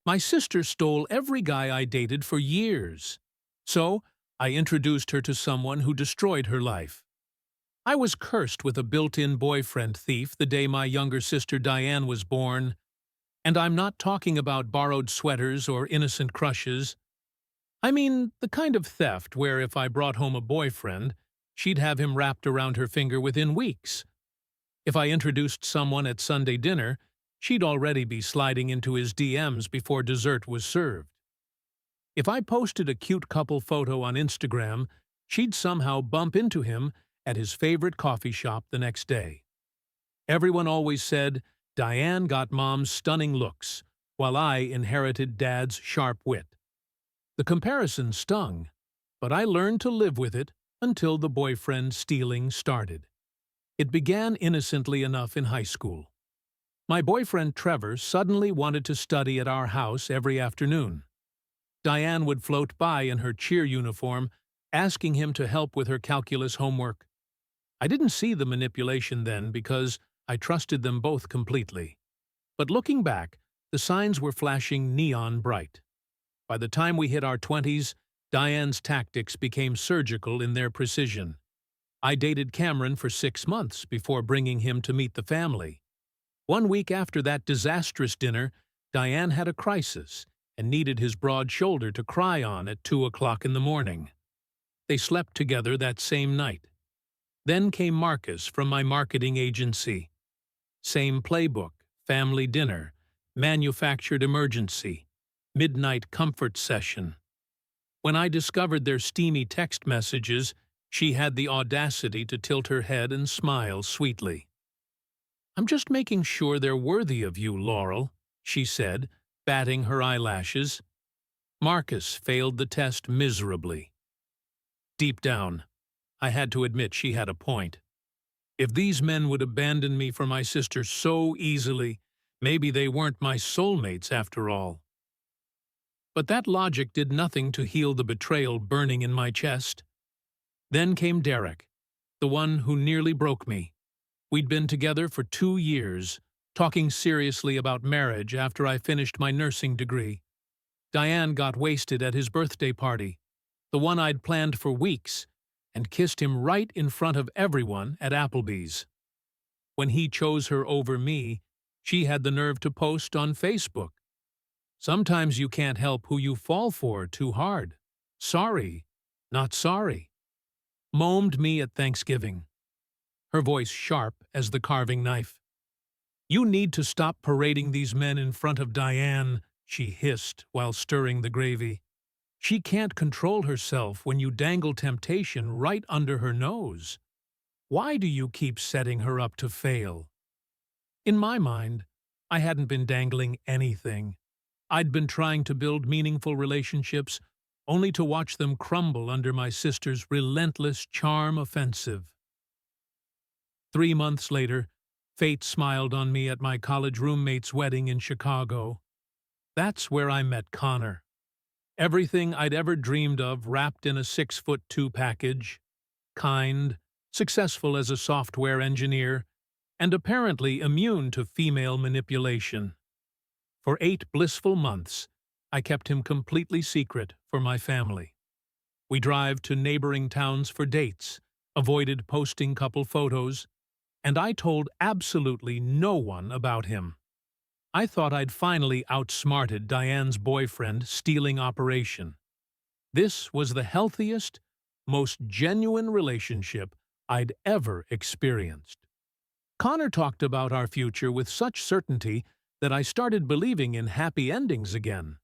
My sister stole every guy I dated for years. So, I introduced her to someone who destroyed her life. I was cursed with a built-in boyfriend thief the day my younger sister Diane was born, and I'm not talking about borrowed sweaters or innocent crushes. I mean the kind of theft where if I brought home a boyfriend, she'd have him wrapped around her finger within weeks. If I introduced someone at Sunday dinner, she'd already be sliding into his DMs before dessert was served. If I posted a cute couple photo on Instagram, she'd somehow bump into him at his favorite coffee shop the next day. Everyone always said, Diane got Mom's stunning looks, while I inherited Dad's sharp wit. The comparison stung, but I learned to live with it until the boyfriend stealing started. It began innocently enough in high school. My boyfriend Trevor suddenly wanted to study at our house every afternoon. Diane would float by in her cheer uniform, asking him to help with her calculus homework. I didn't see the manipulation then because I trusted them both completely. But looking back, the signs were flashing neon bright. By the time we hit our 20s, Diane's tactics became surgical in their precision. I dated Cameron for 6 months before bringing him to meet the family. 1 week after that disastrous dinner, Diane had a crisis and needed his broad shoulder to cry on at 2 o'clock in the morning. They slept together that same night. Then came Marcus from my marketing agency. Same playbook, family dinner, manufactured emergency, midnight comfort session. When I discovered their steamy text messages, she had the audacity to tilt her head and smile sweetly. "I'm just making sure they're worthy of you, Laurel," she said, batting her eyelashes. Marcus failed the test miserably. Deep down, I had to admit she had a point. If these men would abandon me for my sister so easily, maybe they weren't my soulmates after all. But that logic did nothing to heal the betrayal burning in my chest. Then came Derek, the one who nearly broke me. We'd been together for 2 years, talking seriously about marriage after I finished my nursing degree. Diane got wasted at his birthday party, the one I'd planned for weeks, and kissed him right in front of everyone at Applebee's. When he chose her over me, she had the nerve to post on Facebook, "Sometimes you can't help who you fall for too hard. Sorry, not sorry." Moamed me at Thanksgiving, her voice sharp as the carving knife. "You need to stop parading these men in front of Diane," she hissed while stirring the gravy. "She can't control herself when you dangle temptation right under her nose. Why do you keep setting her up to fail?" In my mind, I hadn't been dangling anything. I'd been trying to build meaningful relationships only to watch them crumble under my sister's relentless charm offensive. 3 months later, fate smiled on me at my college roommate's wedding in Chicago. That's where I met Connor. Everything I'd ever dreamed of wrapped in a 6'2" package. Kind, successful as a software engineer, and apparently immune to female manipulation. For 8 blissful months, I kept him completely secret for my family. We drove to neighboring towns for dates, avoided posting couple photos, and I told absolutely no one about him. I thought I'd finally outsmarted Diane's boyfriend stealing operation. This was the healthiest, most genuine relationship I'd ever experienced. Connor talked about our future with such certainty that I started believing in happy endings again.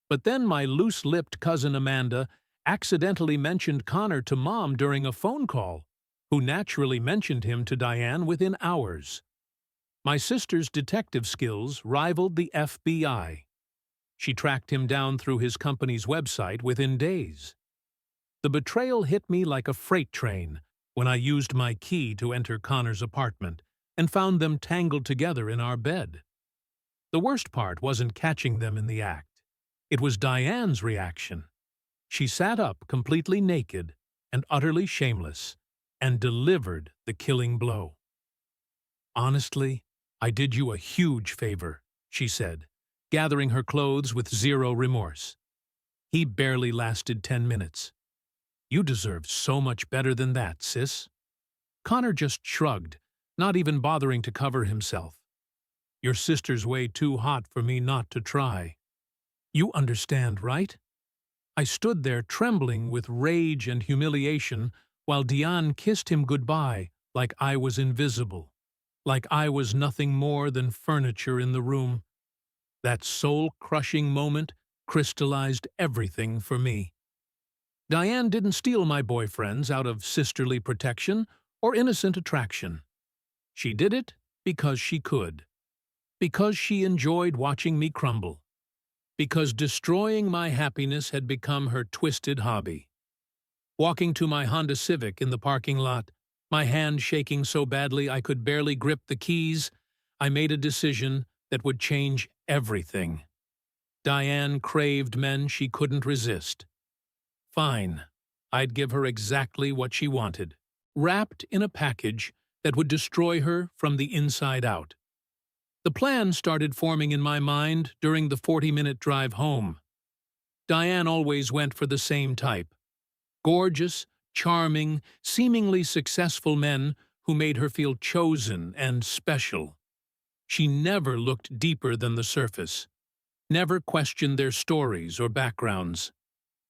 But then my loose-lipped cousin Amanda accidentally mentioned Connor to Mom during a phone call, who naturally mentioned him to Diane within hours. My sister's detective skills rivaled the FBI. She tracked him down through his company's website within days. The betrayal hit me like a freight train when I used my key to enter Connor's apartment and found them tangled together in our bed. The worst part wasn't catching them in the act. It was Diane's reaction. She sat up completely naked and utterly shameless and delivered the killing blow. "Honestly, I did you a huge favor," she said, gathering her clothes with zero remorse. He barely lasted 10 minutes. "You deserve so much better than that, sis." Connor just shrugged, not even bothering to cover himself. "Your sister's way too hot for me not to try. You understand, right?" I stood there trembling with rage and humiliation while Diane kissed him goodbye like I was invisible, like I was nothing more than furniture in the room. That soul-crushing moment crystallized everything for me. Diane didn't steal my boyfriends out of sisterly protection or innocent attraction. She did it because she could, because she enjoyed watching me crumble, because destroying my happiness had become her twisted hobby. Walking to my Honda Civic in the parking lot, my hand shaking so badly I could barely grip the keys, I made a decision that would change everything. Diane craved men she couldn't resist. Fine, I'd give her exactly what she wanted, wrapped in a package that would destroy her from the inside out. The plan started forming in my mind during the 40-minute drive home. Diane always went for the same type: gorgeous, charming, seemingly successful men who made her feel chosen and special. She never looked deeper than the surface, never questioned their stories or backgrounds.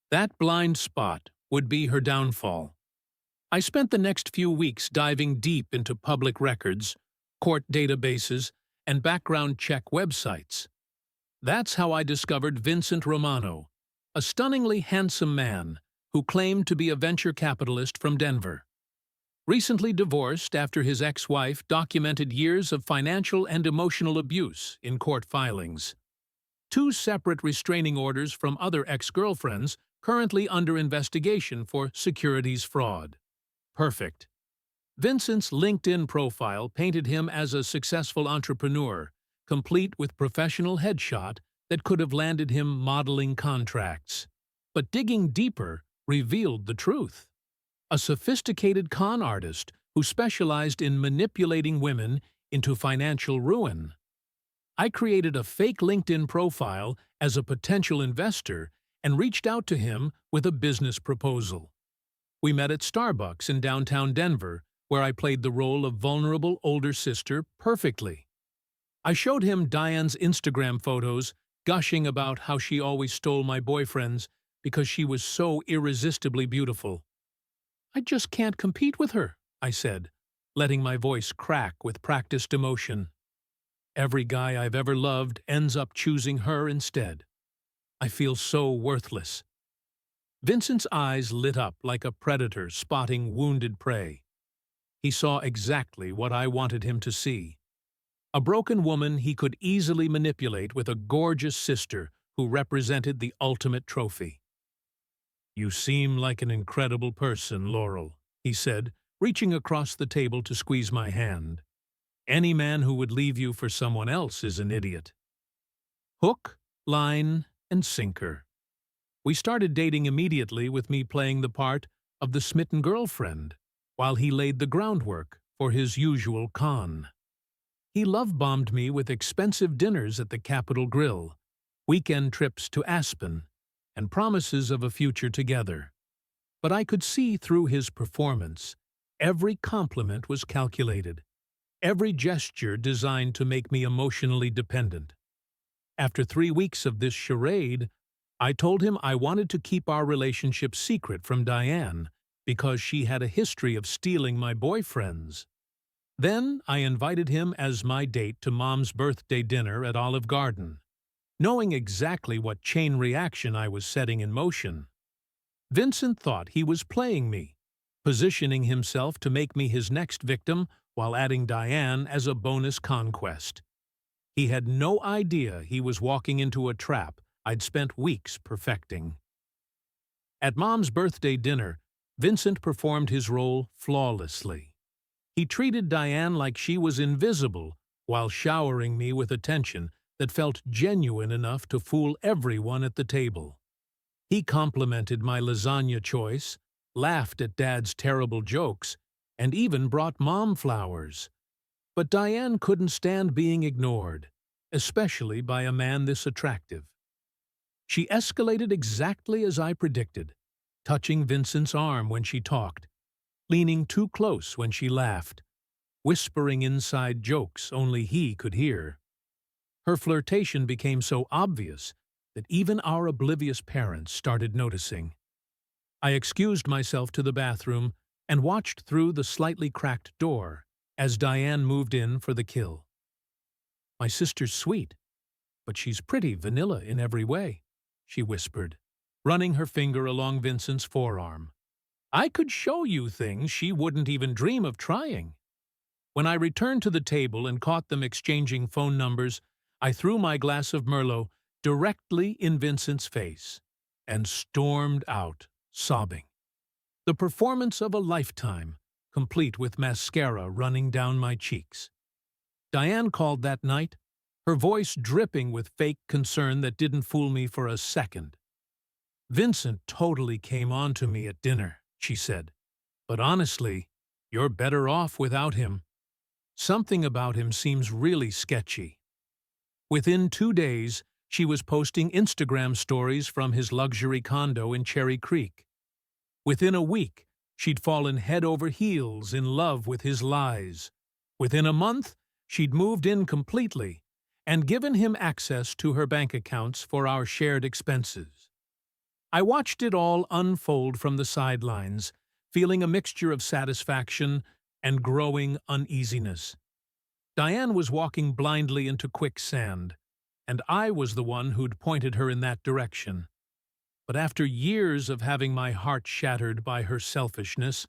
That blind spot would be her downfall. I spent the next few weeks diving deep into public records, court databases, and background check websites. That's how I discovered Vincent Romano, a stunningly handsome man who claimed to be a venture capitalist from Denver. Recently divorced after his ex-wife documented years of financial and emotional abuse in court filings. 2 separate restraining orders from other ex-girlfriends currently under investigation for securities fraud. Perfect. Vincent's LinkedIn profile painted him as a successful entrepreneur, complete with professional headshot that could have landed him modeling contracts. But digging deeper revealed the truth. A sophisticated con artist who specialized in manipulating women into financial ruin. I created a fake LinkedIn profile as a potential investor and reached out to him with a business proposal. We met at Starbucks in downtown Denver, where I played the role of vulnerable older sister perfectly. I showed him Diane's Instagram photos, gushing about how she always stole my boyfriends because she was so irresistibly beautiful. "I just can't compete with her," I said, letting my voice crack with practiced emotion. "Every guy I've ever loved ends up choosing her instead. I feel so worthless." Vincent's eyes lit up like a predator spotting wounded prey. He saw exactly what I wanted him to see: a broken woman he could easily manipulate with a gorgeous sister who represented the ultimate trophy. "You seem like an incredible person, Laurel," he said, reaching across the table to squeeze my hand. "Any man who would leave you for someone else is an idiot." Hook, line, and sinker. We started dating immediately, with me playing the part of the smitten girlfriend, while he laid the groundwork for his usual con. He love-bombed me with expensive dinners at the Capitol Grill, weekend trips to Aspen, and promises of a future together. But I could see through his performance. Every compliment was calculated, every gesture designed to make me emotionally dependent. After 3 weeks of this charade, I told him I wanted to keep our relationship secret from Diane because she had a history of stealing my boyfriends. Then I invited him as my date to Mom's birthday dinner at Olive Garden, knowing exactly what chain reaction I was setting in motion. Vincent thought he was playing me, positioning himself to make me his next victim while adding Diane as a bonus conquest. He had no idea he was walking into a trap I'd spent weeks perfecting. At Mom's birthday dinner, Vincent performed his role flawlessly. He treated Diane like she was invisible while showering me with attention that felt genuine enough to fool everyone at the table. He complimented my lasagna choice, laughed at Dad's terrible jokes, and even brought Mom flowers. But Diane couldn't stand being ignored. especially by a man this attractive. She escalated exactly as I predicted, touching Vincent's arm when she talked, leaning too close when she laughed, whispering inside jokes only he could hear. Her flirtation became so obvious that even our oblivious parents started noticing. I excused myself to the bathroom and watched through the slightly cracked door as Diane moved in for the kill. "My sister's sweet, but she's pretty vanilla in every way," she whispered, running her finger along Vincent's forearm. "I could show you things she wouldn't even dream of trying." When I returned to the table and caught them exchanging phone numbers, I threw my glass of Merlot directly in Vincent's face and stormed out, sobbing. The performance of a lifetime, complete with mascara running down my cheeks. Diane called that night, her voice dripping with fake concern that didn't fool me for a second. "Vincent totally came on to me at dinner," she said. "But honestly, you're better off without him. Something about him seems really sketchy." Within 2 days, she was posting Instagram stories from his luxury condo in Cherry Creek. Within a week, she'd fallen head over heels in love with his lies. Within a month, she'd moved in completely and given him access to her bank accounts for our shared expenses. I watched it all unfold from the sidelines, feeling a mixture of satisfaction and growing uneasiness. Diane was walking blindly into quicksand, and I was the one who'd pointed her in that direction. But after years of having my heart shattered by her selfishness,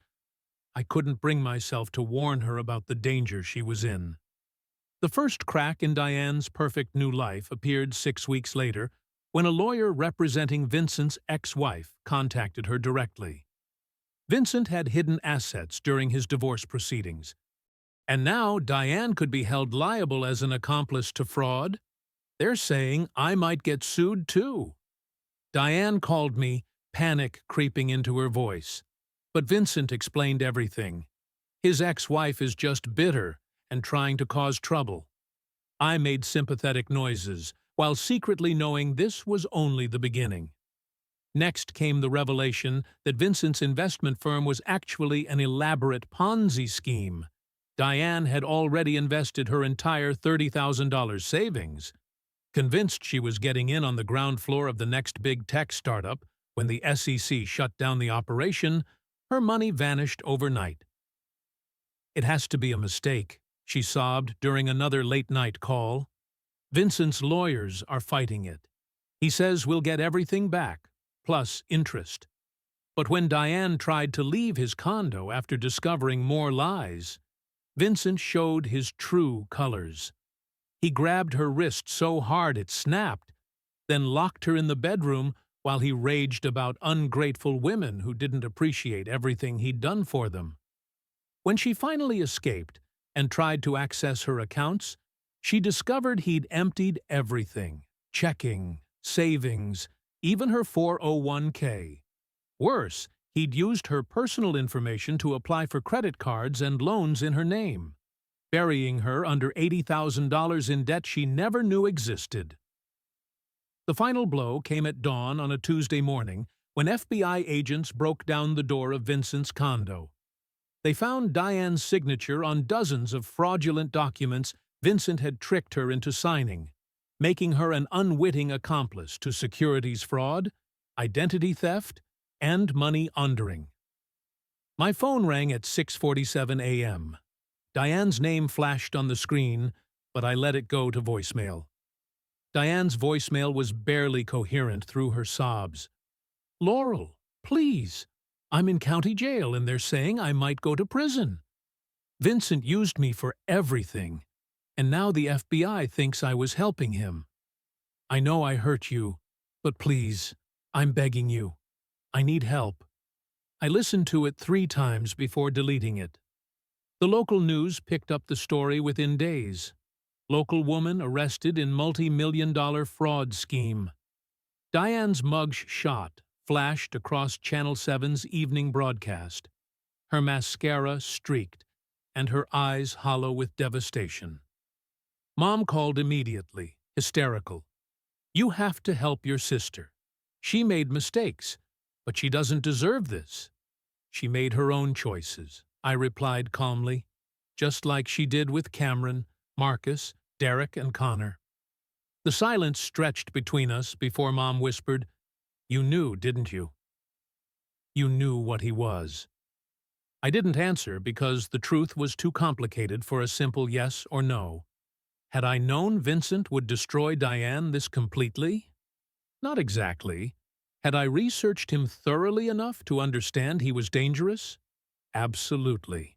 I couldn't bring myself to warn her about the danger she was in. The first crack in Diane's perfect new life appeared 6 weeks later when a lawyer representing Vincent's ex-wife contacted her directly. Vincent had hidden assets during his divorce proceedings, and now Diane could be held liable as an accomplice to fraud. "They're saying I might get sued too." Diane called me, panic creeping into her voice. But Vincent explained everything. His ex-wife is just bitter and trying to cause trouble. I made sympathetic noises, while secretly knowing this was only the beginning. Next came the revelation that Vincent's investment firm was actually an elaborate Ponzi scheme. Diane had already invested her entire $30,000 savings. Convinced she was getting in on the ground floor of the next big tech startup, when the SEC shut down the operation, her money vanished overnight. "It has to be a mistake," she sobbed during another late-night call. "Vincent's lawyers are fighting it. He says we'll get everything back, plus interest." But when Diane tried to leave his condo after discovering more lies, Vincent showed his true colors. He grabbed her wrist so hard it snapped, then locked her in the bedroom while he raged about ungrateful women who didn't appreciate everything he'd done for them. When she finally escaped and tried to access her accounts, she discovered he'd emptied everything: checking, savings, even her 401k. Worse, he'd used her personal information to apply for credit cards and loans in her name, burying her under $80,000 in debt she never knew existed. The final blow came at dawn on a Tuesday morning when FBI agents broke down the door of Vincent's condo. They found Diane's signature on dozens of fraudulent documents Vincent had tricked her into signing, making her an unwitting accomplice to securities fraud, identity theft, and money laundering. My phone rang at 6:47 a.m. Diane's name flashed on the screen, but I let it go to voicemail. Diane's voicemail was barely coherent through her sobs. "Laurel, please. I'm in county jail and they're saying I might go to prison. Vincent used me for everything, and now the FBI thinks I was helping him. I know I hurt you, but please, I'm begging you. I need help." I listened to it 3 times before deleting it. The local news picked up the story within days. Local woman arrested in multi-million-dollar fraud scheme. Diane's mug shot flashed across Channel 7's evening broadcast. Her mascara streaked, and her eyes hollow with devastation. Mom called immediately, hysterical. "You have to help your sister. She made mistakes, but she doesn't deserve this." "She made her own choices," I replied calmly, "just like she did with Cameron, Marcus, Derek, and Connor." The silence stretched between us before Mom whispered, "You knew, didn't you? You knew what he was." I didn't answer because the truth was too complicated for a simple yes or no. Had I known Vincent would destroy Diane this completely? Not exactly. Had I researched him thoroughly enough to understand he was dangerous? Absolutely.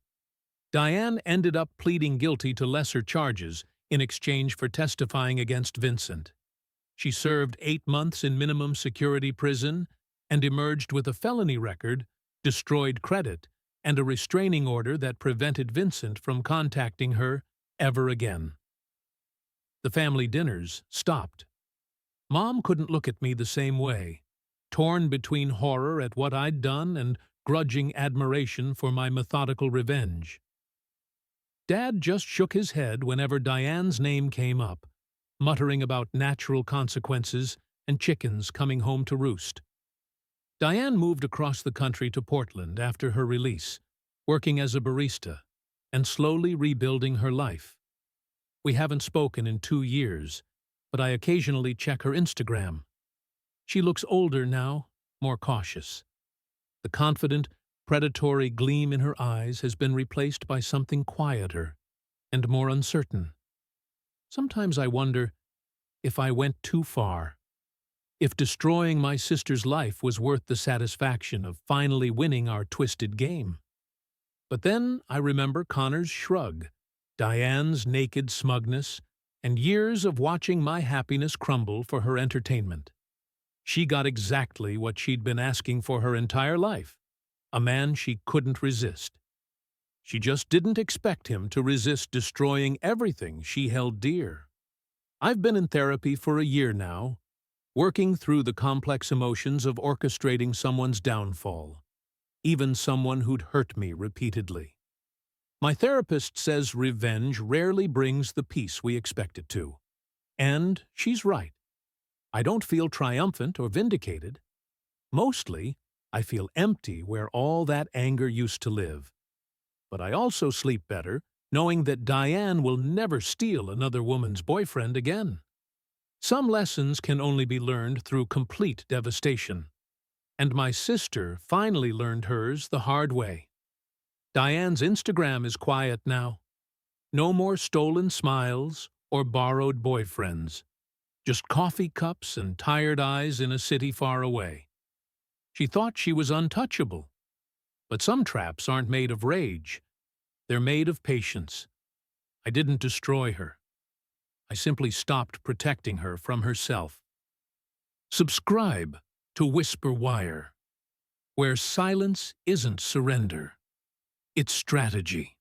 Diane ended up pleading guilty to lesser charges in exchange for testifying against Vincent. She served 8 months in minimum security prison and emerged with a felony record, destroyed credit, and a restraining order that prevented Vincent from contacting her ever again. The family dinners stopped. Mom couldn't look at me the same way, torn between horror at what I'd done and grudging admiration for my methodical revenge. Dad just shook his head whenever Diane's name came up, muttering about natural consequences and chickens coming home to roost. Diane moved across the country to Portland after her release, working as a barista and slowly rebuilding her life. We haven't spoken in 2 years, but I occasionally check her Instagram. She looks older now, more cautious. The confident, predatory gleam in her eyes has been replaced by something quieter and more uncertain. Sometimes I wonder if I went too far, if destroying my sister's life was worth the satisfaction of finally winning our twisted game. But then I remember Connor's shrug, Diane's naked smugness, and years of watching my happiness crumble for her entertainment. She got exactly what she'd been asking for her entire life, a man she couldn't resist. She just didn't expect him to resist destroying everything she held dear. I've been in therapy for a year now, working through the complex emotions of orchestrating someone's downfall, even someone who'd hurt me repeatedly. My therapist says revenge rarely brings the peace we expect it to. And she's right. I don't feel triumphant or vindicated. Mostly, I feel empty where all that anger used to live. But I also sleep better knowing that Diane will never steal another woman's boyfriend again. Some lessons can only be learned through complete devastation. And my sister finally learned hers the hard way. Diane's Instagram is quiet now. No more stolen smiles or borrowed boyfriends. Just coffee cups and tired eyes in a city far away. She thought she was untouchable. But some traps aren't made of rage. They're made of patience. I didn't destroy her. I simply stopped protecting her from herself. Subscribe to Whisper Wire, where silence isn't surrender. It's strategy.